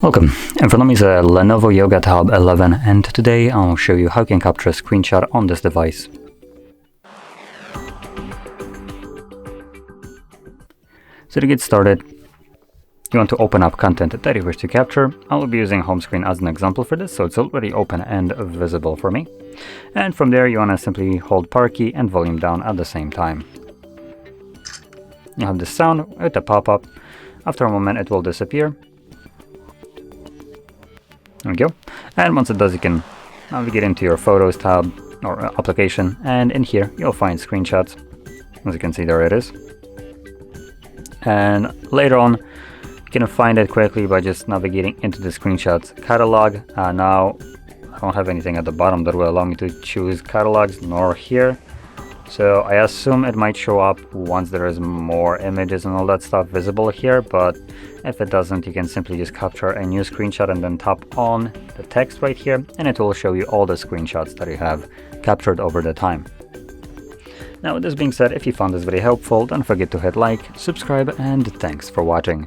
Welcome, in front of me is a LENOVO Yoga Tab 11 and today I'll show you how you can capture a screenshot on this device. So to get started, you want to open up content that you wish to capture. I will be using home screen as an example for this, so it's already open and visible for me. And from there you want to simply hold power key and volume down at the same time. You have this sound with a pop-up. After a moment it will disappear. There we go. And once it does, you can navigate into your Photos tab or application, and in here you'll find screenshots. As you can see, there it is. And later on, you can find it quickly by just navigating into the screenshots catalog. Now, I don't have anything at the bottom that will allow me to choose catalogs, nor here. So I assume it might show up once there is more images and all that stuff visible here, but if it doesn't, you can simply just capture a new screenshot and then tap on the text right here, and it will show you all the screenshots that you have captured over the time. Now, with this being said, if you found this video helpful, don't forget to hit like, subscribe, and thanks for watching.